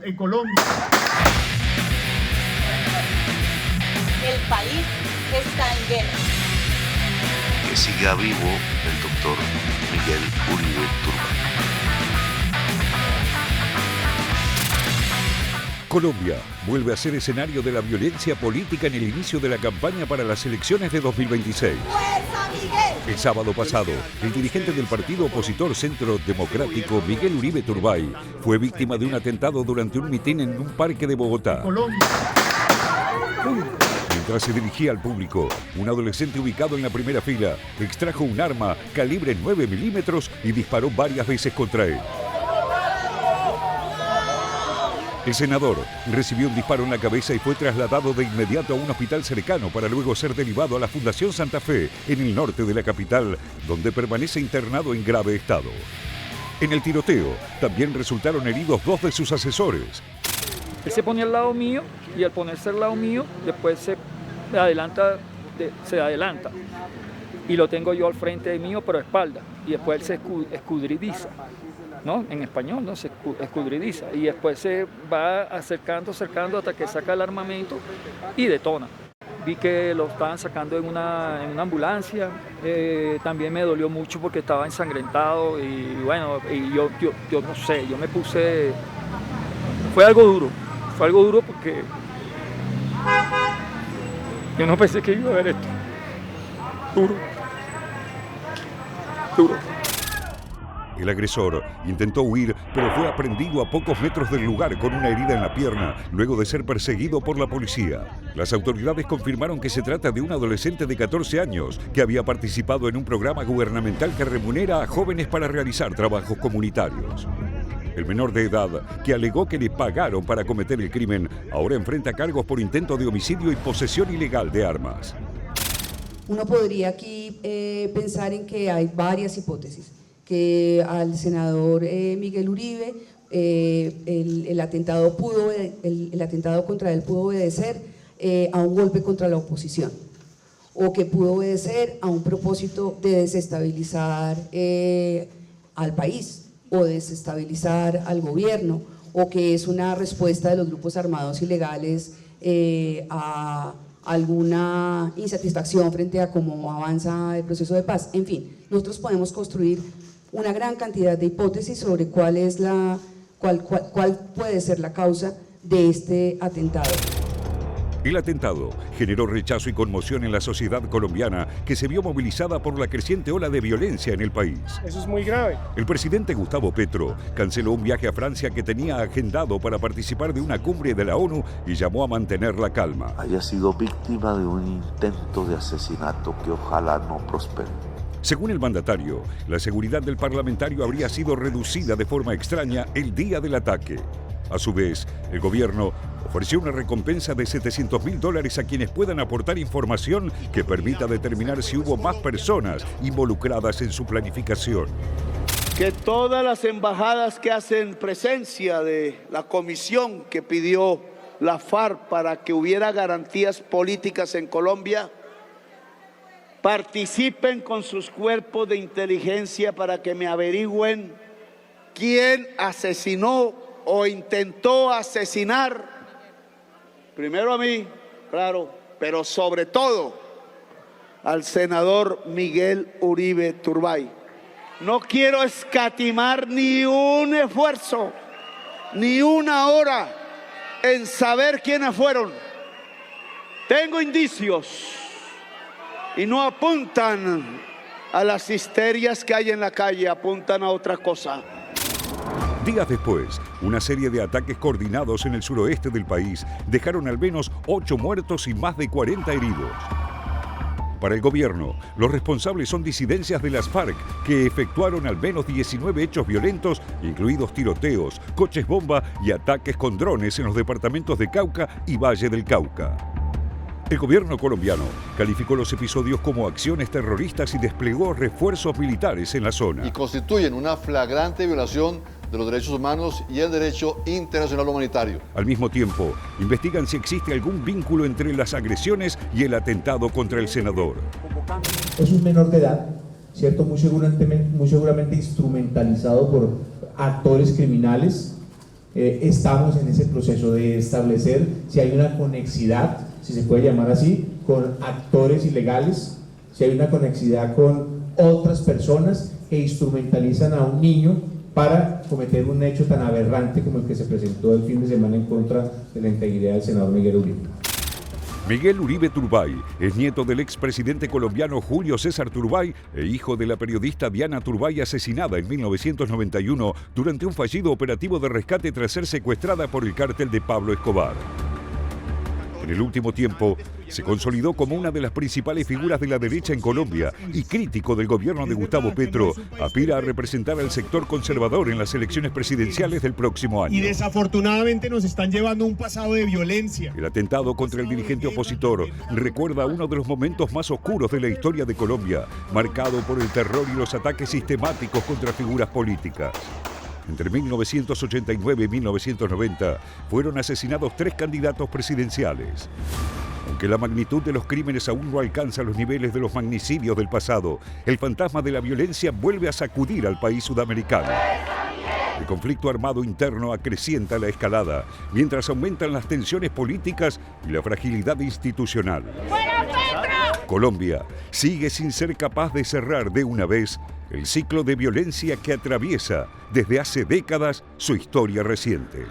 en Colombia. El país está en guerra. Que siga vivo el doctor Miguel Uribe Turbay. Colombia vuelve a ser escenario de la violencia política en el inicio de la campaña para las elecciones de 2026. El sábado pasado, el dirigente del partido opositor Centro Democrático, Miguel Uribe Turbay, fue víctima de un atentado durante un mitin en un parque de Bogotá. Mientras se dirigía al público, un adolescente ubicado en la primera fila extrajo un arma calibre 9 milímetros y disparó varias veces contra él. El senador recibió un disparo en la cabeza y fue trasladado de inmediato a un hospital cercano para luego ser derivado a la Fundación Santa Fe, en el norte de la capital, donde permanece internado en grave estado. En el tiroteo también resultaron heridos 2 de sus asesores. Él se pone al lado mío y al ponerse al lado mío, después se adelanta y lo tengo yo al frente de mío, pero a espalda, y después él se escudridiza. ¿No? En español, ¿no? Se escudridiza y después se va acercando hasta que saca el armamento y detona. Vi que lo estaban sacando en una ambulancia, también me dolió mucho porque estaba ensangrentado y bueno, y yo no sé, yo me puse... Fue algo duro porque yo no pensé que iba a ver esto. Duro. El agresor intentó huir, pero fue aprehendido a pocos metros del lugar con una herida en la pierna, luego de ser perseguido por la policía. Las autoridades confirmaron que se trata de un adolescente de 14 años que había participado en un programa gubernamental que remunera a jóvenes para realizar trabajos comunitarios. El menor de edad, que alegó que le pagaron para cometer el crimen, ahora enfrenta cargos por intento de homicidio y posesión ilegal de armas. Uno podría aquí pensar en que hay varias hipótesis. Que al senador Miguel Uribe el atentado contra él pudo obedecer a un golpe contra la oposición, o que pudo obedecer a un propósito de desestabilizar al país o desestabilizar al gobierno, o que es una respuesta de los grupos armados ilegales a alguna insatisfacción frente a cómo avanza el proceso de paz. En fin, nosotros podemos construir una gran cantidad de hipótesis sobre cuál puede ser la causa de este atentado. El atentado generó rechazo y conmoción en la sociedad colombiana, que se vio movilizada por la creciente ola de violencia en el país. Eso es muy grave. El presidente Gustavo Petro canceló un viaje a Francia que tenía agendado para participar de una cumbre de la ONU y llamó a mantener la calma. Haya sido víctima de un intento de asesinato que ojalá no prospere. Según el mandatario, la seguridad del parlamentario habría sido reducida de forma extraña el día del ataque. A su vez, el gobierno ofreció una recompensa de $700.000 a quienes puedan aportar información que permita determinar si hubo más personas involucradas en su planificación. Que todas las embajadas que hacen presencia de la comisión que pidió la FARC para que hubiera garantías políticas en Colombia, participen con sus cuerpos de inteligencia para que me averigüen quién asesinó o intentó asesinar, primero a mí, claro, pero sobre todo al senador Miguel Uribe Turbay. No quiero escatimar ni un esfuerzo, ni una hora en saber quiénes fueron. Tengo indicios y no apuntan a las histerias que hay en la calle, apuntan a otra cosa. Días después, una serie de ataques coordinados en el suroeste del país dejaron al menos 8 muertos y más de 40 heridos. Para el gobierno, los responsables son disidencias de las FARC, que efectuaron al menos 19 hechos violentos, incluidos tiroteos, coches bomba y ataques con drones en los departamentos de Cauca y Valle del Cauca. El gobierno colombiano calificó los episodios como acciones terroristas y desplegó refuerzos militares en la zona. Y constituyen una flagrante violación de los derechos humanos y el derecho internacional humanitario. Al mismo tiempo, investigan si existe algún vínculo entre las agresiones y el atentado contra el senador. Es un menor de edad, ¿cierto? Muy seguramente instrumentalizado por actores criminales estamos en ese proceso de establecer si hay una conexidad, si se puede llamar así, con actores ilegales, si hay una conexidad con otras personas que instrumentalizan a un niño para cometer un hecho tan aberrante como el que se presentó el fin de semana en contra de la integridad del senador Miguel Uribe. Miguel Uribe Turbay es nieto del expresidente colombiano Julio César Turbay e hijo de la periodista Diana Turbay, asesinada en 1991 durante un fallido operativo de rescate tras ser secuestrada por el cártel de Pablo Escobar. En el último tiempo, se consolidó como una de las principales figuras de la derecha en Colombia y crítico del gobierno de Gustavo Petro, aspira a representar al sector conservador en las elecciones presidenciales del próximo año. Y desafortunadamente nos están llevando a un pasado de violencia. El atentado contra el dirigente opositor recuerda uno de los momentos más oscuros de la historia de Colombia, marcado por el terror y los ataques sistemáticos contra figuras políticas. Entre 1989 y 1990 fueron asesinados 3 candidatos presidenciales. Aunque la magnitud de los crímenes aún no alcanza los niveles de los magnicidios del pasado, el fantasma de la violencia vuelve a sacudir al país sudamericano. El conflicto armado interno acrecienta la escalada, mientras aumentan las tensiones políticas y la fragilidad institucional. Colombia sigue sin ser capaz de cerrar de una vez el ciclo de violencia que atraviesa desde hace décadas su historia reciente.